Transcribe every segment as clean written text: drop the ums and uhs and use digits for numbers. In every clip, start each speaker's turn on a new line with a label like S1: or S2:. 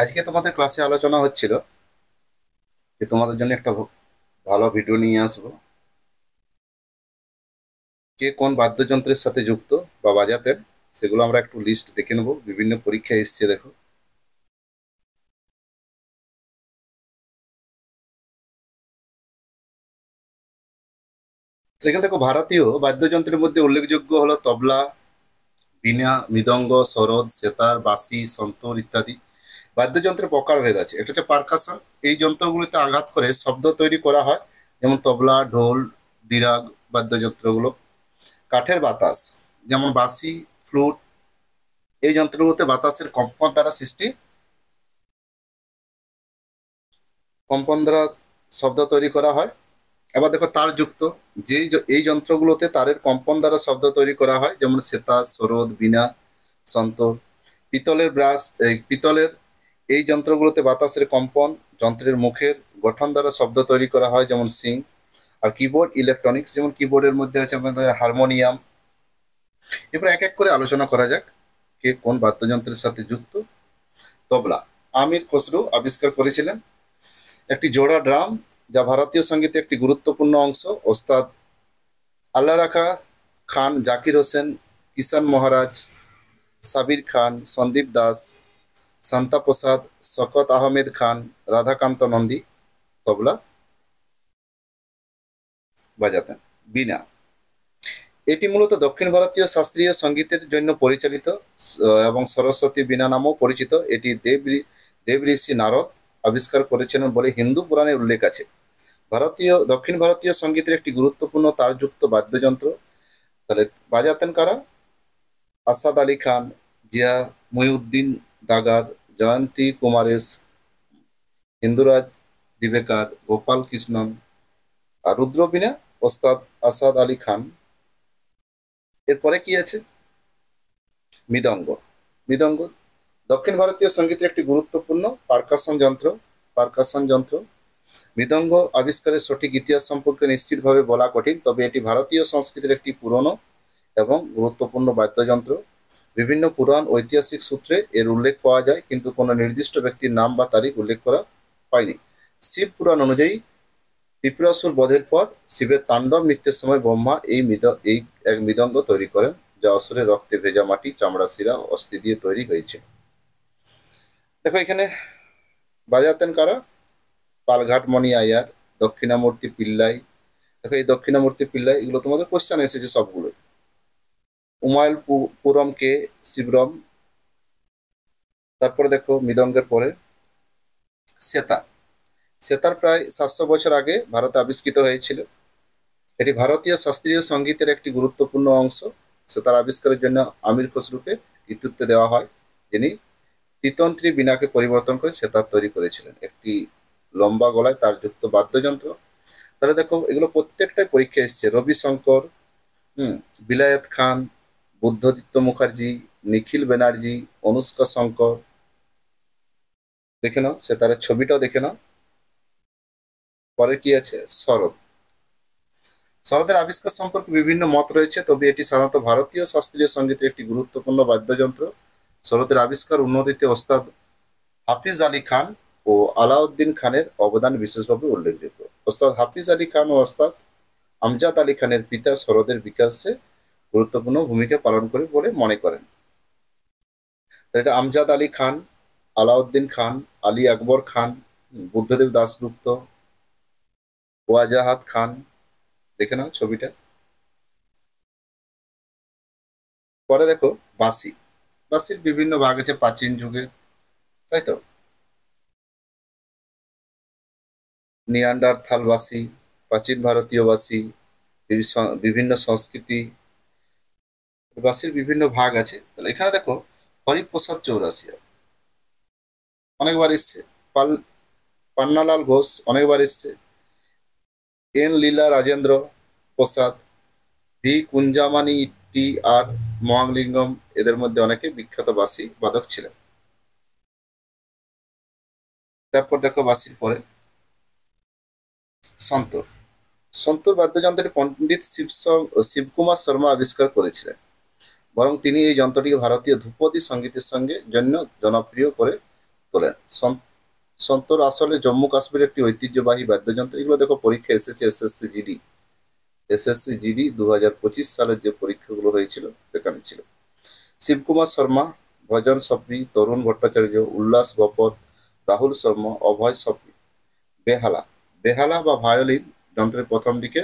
S1: আজকে তোমাদের ক্লাসে আলোচনা হচ্ছিল যে তোমাদের জন্য একটা ভালো ভিডিও নিয়ে আসবো। কে কোন বাদ্যযন্ত্রের সাথে যুক্ত বা বাজাতেন সেগুলো আমরা একটু লিস্ট দেখে নেবো, বিভিন্ন পরীক্ষায় এসছে দেখো। তো এখানে দেখো, ভারতীয় বাদ্যযন্ত্রের মধ্যে উল্লেখযোগ্য হলো তবলা, বীণা, মৃদঙ্গ, সরোদ, সেতার, বাঁশি, সন্তূর ইত্যাদি। বাদ্যযন্ত্রের প্রকারভেদ আছে। এটা হচ্ছে পারকাশন। এই যন্ত্রগুলিতে আঘাত করে শব্দ তৈরি করা হয়, যেমন তবলা, ঢোল, ডিরাগ বাদ্যযন্ত্রগুলো। কাঠের বাতাস, যেমন বাঁশি, ফ্লুট, এই যন্ত্রগুলোতে বাতাসের কম্পন দ্বারা শব্দ তৈরি করা হয়। এবার দেখো তারযুক্ত, এই যন্ত্রগুলোতে তারের কম্পন দ্বারা শব্দ তৈরি করা হয়, যেমন সেতার, সরোদ, বীণা, সন্তর। পিতলের এই যন্ত্রগুলোতে বাতাসের কম্পন, যন্ত্রের মুখের গঠন দ্বারা শব্দ তৈরি করা হয়, যেমন সিং। আর কিবোর্ড ইলেকট্রনিক্স, যেমন কিবোর্ডের মধ্যে আছে আমাদের হারমোনিয়াম। এরপর এক এক করে আলোচনা করা যাক কে কোন বাদ্যযন্ত্রের সাথে যুক্ত। তবলা, আমির খসরু আবিষ্কার করেছিলেন। একটি জোড়া ড্রাম, যা ভারতীয় সঙ্গীতে একটি গুরুত্বপূর্ণ অংশ। ওস্তাদ আল্লাহ রাখা খান, জাকির হোসেন, কিষান মহারাজ, সাবির খান, সন্দীপ দাস, শান্তা প্রসাদ, শকত আহমেদ খান, রাধাকান্ত নন্দী তবলা বাজাতেন। বীণা, এটি মূলত দক্ষিণ ভারতীয় শাস্ত্রীয় সঙ্গীতের জন্য পরিচালিত এবং সরস্বতী বীণা নামেও পরিচিত। এটি দেব ঋষি নারদ আবিষ্কার করেছিলেন বলে হিন্দু পুরাণে উল্লেখ আছে। দক্ষিণ ভারতীয় সঙ্গীতের একটি গুরুত্বপূর্ণ তারযুক্ত বাদ্যযন্ত্র। তাহলে বাজাতেন কারা? আসাদ আলী খান, জিয়া মহিউদ্দিন দাগার, জয়ন্তী কুমারেশ, হিন্দুরাজ দিবেকার, গোপাল কৃষ্ণন। আর রুদ্রবীণা ওস্তাদ আসাদ আলী খান। এরপরে কি আছে? মৃদঙ্গ। মৃদঙ্গ দক্ষিণ ভারতীয় সঙ্গীতের একটি গুরুত্বপূর্ণ পারকাশন যন্ত্র। মৃদঙ্গ আবিষ্কারের সঠিক ইতিহাস সম্পর্কে নিশ্চিতভাবে বলা কঠিন, তবে এটি ভারতীয় সংস্কৃতির একটি পুরনো এবং গুরুত্বপূর্ণ বাদ্যযন্ত্র। বিভিন্ন পুরাণ ঐতিহাসিক সূত্রে এর উল্লেখ পাওয়া যায়, কিন্তু কোনো নির্দিষ্ট ব্যক্তির নাম বা তারিখ উল্লেখ করা হয়নি। শিব পুরাণ অনুযায়ী ত্রিপুরাসুর বধের পর শিবের তাণ্ডব নৃত্যের সময় ব্রহ্মা এই এক মৃদঙ্গ তৈরি করেন, যা অসুরের রক্তে ভেজা মাটি, চামড়া, শিরা, অস্থি দিয়ে তৈরি হয়েছে। দেখো এখানে বাজাতেন কারা? পালঘাট মণি আয়ার, দক্ষিণামূর্তি পিল্লাই। দেখো এই দক্ষিণামূর্তি পিল্লাই, এগুলো তোমাদের কোশ্চেন এসেছে সবগুলো। পুরম কে শিবরম। তারপরে দেখো মৃদঙ্গের পরে সেতার। সেতার প্রায় 700 বছর আগে ভারতে আবিষ্কৃত হয়েছিল। এটি ভারতীয় শাস্ত্রীয় সঙ্গীতের একটি গুরুত্বপূর্ণ অংশ। সেতার আবিষ্কারের জন্য আমির খসরুকে কৃতিত্ব দেওয়া হয়, যিনি তিতন্ত্রী বীণাকে পরিবর্তন করে সেতার তৈরি করেছিলেন, একটি লম্বা গলায় তার যুক্ত বাদ্যযন্ত্র। তাহলে দেখো এগুলো প্রত্যেকটাই পরীক্ষা এসছে। রবি শঙ্কর, হুম, বিলায়েত খান, বুদ্ধদত্ত মুখার্জি, নিখিল ব্যানার্জি, অনুষ্কা শঙ্কর। দেখে নাও সেতারের ছবিটাও দেখে নাও। পরে কি আছে? সরোদ। সরোদের আবিষ্কার সম্পর্কে বিভিন্ন মত রয়েছে, তবে এটি সাধারণত ভারতীয় শাস্ত্রীয় সঙ্গীতের একটি গুরুত্বপূর্ণ বাদ্যযন্ত্র। সরোদের আবিষ্কার উন্নতিতে ওস্তাদ হাফিজ আলী খান ও আলাউদ্দিন খানের অবদান বিশেষভাবে উল্লেখযোগ্য। ওস্তাদ হাফিজ আলী খান ও ওস্তাদ আমজাদ আলী খানের পিতা সরোদের বিকাশে গুরুত্বপূর্ণ ভূমিকা পালন করে বলে মনে করেন। তো এটা আমজাদ আলী খান, আলাউদ্দিন খান, আলী আকবর খান, বুদ্ধদেব দাশগুপ্ত, ওয়াজাহাত খান। দেখে নাও ছবিটা। পরে দেখো বাঁশি। বাঁশির বিভিন্ন ভাগ আছে প্রাচীন যুগে, তাই তো। নিয়ান্ডারথাল বাঁশি, প্রাচীন ভারতীয় বাঁশি, বিভিন্ন সংস্কৃতি। বাঁশির বিভিন্ন ভাগ আছে। তাহলে এখানে দেখো হরিপ্রসাদ চৌরাসিয়া অনেকবার এসছে, পাল পান্নালাল ঘোষ অনেকবার এসছে, এন লীলা রাজেন্দ্র প্রসাদ, ভি কুঞ্জামানি টি আর মহালিঙ্গম, এদের মধ্যে অনেকে বিখ্যাত বাঁশি বাদক ছিলেন। তারপর দেখো বাঁশির পরে সন্তূর। সন্তূর বাদ্যযন্ত্রটি পণ্ডিত শিবকুমার শর্মা আবিষ্কার করেছিলেন, বরং তিনি এই যন্ত্রটিকে ভারতীয় ধ্রুপদী সঙ্গীতের জন্য জনপ্রিয় করে তোলেন। সন্তর আসলে জম্মু কাশ্মীরের একটি ঐতিহ্যবাহী বাদ্যযন্ত্র। এগুলো দেখো পরীক্ষা এসেছে, এসএসসি জিডি 2025 সালের যে পরীক্ষাগুলো হয়েছিল সেখানে ছিল। শিবকুমার শর্মা, ভজন সপ্রি, তরুণ ভট্টাচার্য, উল্লাস ভপত, রাহুল শর্মা, অভয় সপ্রি। বেহালা, বেহালা বা ভায়োলিন যন্ত্রের প্রথম দিকে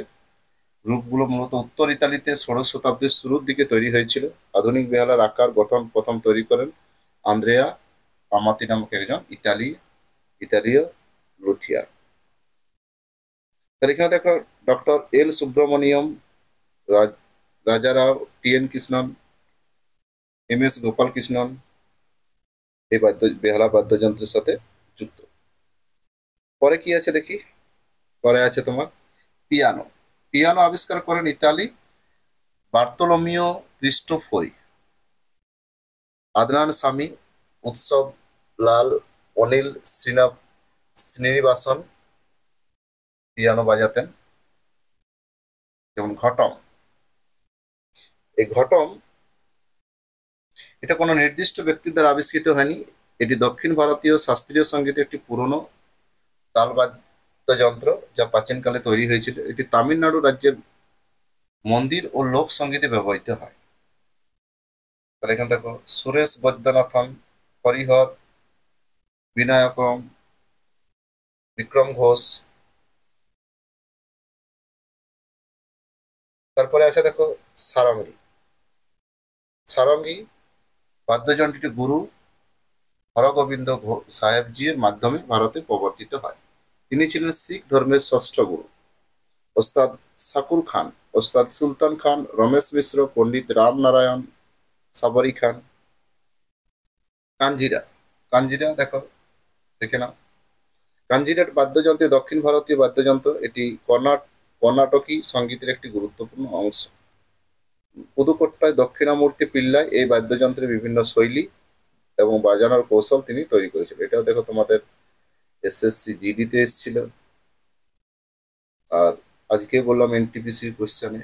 S1: রূপগুলো মূলত উত্তর ইতালিতে ষোড়শ শতাব্দীর শুরুর দিকে তৈরি হয়েছিল। আধুনিক বেহালার আকার গঠন প্রথম তৈরি করেন আন্দ্রেয়া আমাতি নামক একজন ইতালীয় লুথিয়ার। তাহলে এখানে দেখো ডক্টর এল সুব্রমণিয়ম, রাজারাও, টি.এন. কৃষ্ণন, এম.এস. গোপাল কৃষ্ণন এই বেহালা বাদ্যযন্ত্রের সাথে যুক্ত। পরে কি আছে দেখি, পরে আছে তোমার পিয়ানো। পিয়ানো আবিষ্কার করেন ইতালি বার্তোলোমিও ক্রিস্টোফোরি। আদনান সামি, উৎসব লাল, অনিল শ্রীনিবাসন পিয়ানো বাজাতেন। যেমন ঘটম, এই ঘটম এটা কোনো নির্দিষ্ট ব্যক্তির দ্বারা আবিষ্কৃত হয়নি। এটি দক্ষিণ ভারতীয় শাস্ত্রীয় সঙ্গীতের একটি পুরনো তালবাদ্যযন্ত্র যা প্রাচীনকালে তৈরি হয়েছিল। এটি তামিলনাড়ু রাজ্যের মন্দির ও লোক সঙ্গীতে ব্যবহৃত হয়। তাহলে এখানে দেখো সুরেশ বৈদ্যনাথন, হরিহর বিনায়কম, বিক্রম ঘোষ। তারপরে আছে দেখো সারঙ্গী। সারঙ্গী বাদ্যযন্ত্রটি গুরু হরগোবিন্দ সাহেবজির মাধ্যমে ভারতে প্রবর্তিত হয়। তিনি ছিলেন শিখ ধর্মের ষষ্ঠ গুরু। ওস্তাদ শাকুর খান, ওস্তাদ সুলতান খান, রমেশ মিশ্র, পণ্ডিত রামনারায়ণ সাবরি খান। কাঞ্জিরা, কাঞ্জিরা দেখো, দেখে নাও। কাঞ্জিরাট বাদ্যযন্ত্রে দক্ষিণ ভারতীয় বাদ্যযন্ত্র। এটি কর্ণাটকী সঙ্গীতের একটি গুরুত্বপূর্ণ অংশ। পুদুকোট্টায় দক্ষিণামূর্তি পিল্লাই এই বাদ্যযন্ত্রের বিভিন্ন শৈলী এবং বাজানোর কৌশল তিনি তৈরি করেছিলেন। এটাও দেখো তোমাদের এসএসসি জিডিতে এসেছিল। আর আজকে বললাম এনটিপিসির কোশ্চেনে